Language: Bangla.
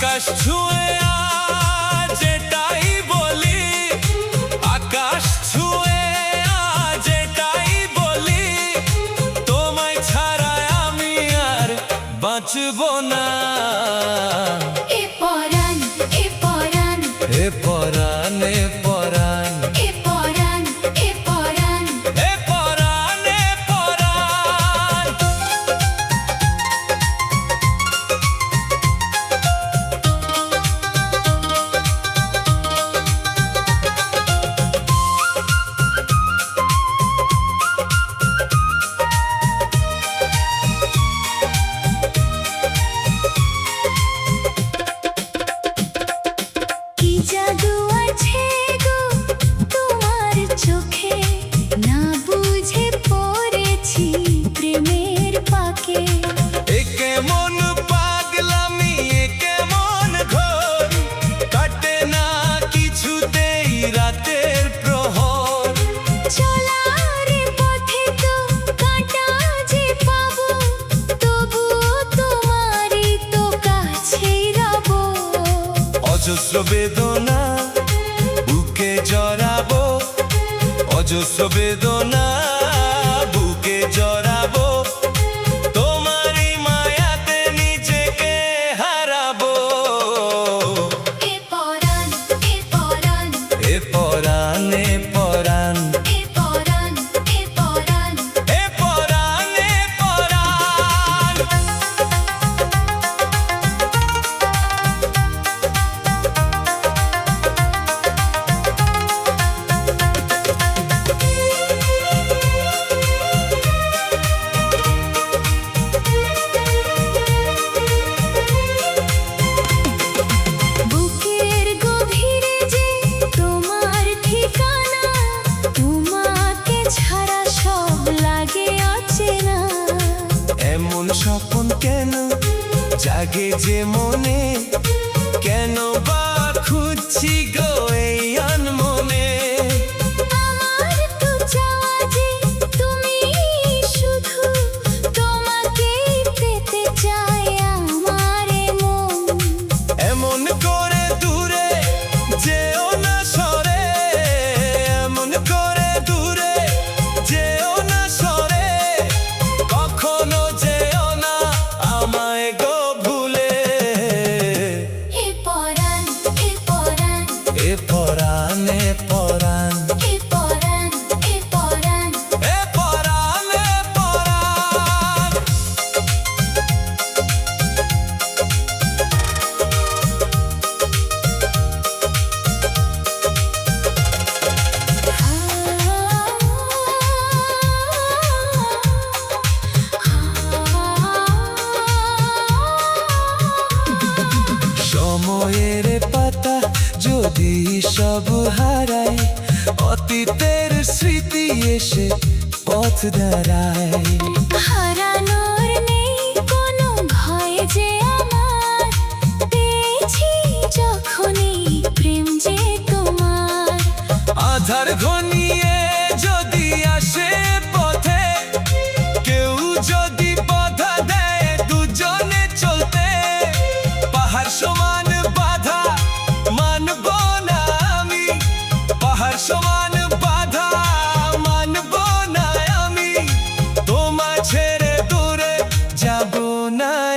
আকাশ ছুঁয়ে আজ এটাই বলি, আকাশ ছুঁয়ে আজ এটাই বলি, তোমায় ছাড়া আমি আর বাঁচব না। এ পরাণ, এ পরাণ, এ পরাণ, এ পরাণ, এ পরাণ, এ পরাণ, এ পরাণ, এ পরাণ। কি জাদু আছে গো তোমার চোখে, না বুঝে পড়েছি প্রেমের পাকে। এ কেমন পাগলামি, এ কেমন ঘোর, কাটে না কিছুতেই রাতের প্রহর। চলার পথে তো কাঁটা যে পাবো, তবুও তোমারই তো কাছেই রব। অজস্র বেদনা বুকে জড়াবো, অজস্র বেদনা বুকে জড়াবো, তোমারই মায়াতে নিজেকে হারাবো। এ পরাণ, এ পরাণ, এ পরাণ, এ পরাণ, এ পরাণ, এ পরাণ। এ পরাণ, এ পরাণ। বুকের গভীরে যে তোমার ঠিকানা, তোমাকে ছাড়া সব লাগে অচেনা। এমন স্বপ্ন কেন জাগে যে মনে, কেন বা খুঁজছি গো এই আনমনে। আমার তো চাওয়া যে তুমি শুধু, তোমাকেই পেতে চাই আমার মন। এমন করে দূরে যেও না সরে, এমন করে দূরে যেও না সরে, কখনো যেও না আমায় গো ভুলে। এ পরাণ, এ পরাণ, এ পরাণ, এ পরাণ, এ পরাণ, এ পরাণ। এ পরাণ, এ পরাণ। সময়ের পাতা যদি সব হারায়, অতীতের স্মৃতি এসে পথ দাঁড়ায়। হারানোর নেই কোনো ভয় যে আমার, পেয়েছি যখনই প্রেম যে তোমার। আধার ঘনিয়ে যদি আসে পথে, কেউ যদি বাধা দেয় দুজনে চলতে, ভাবনায়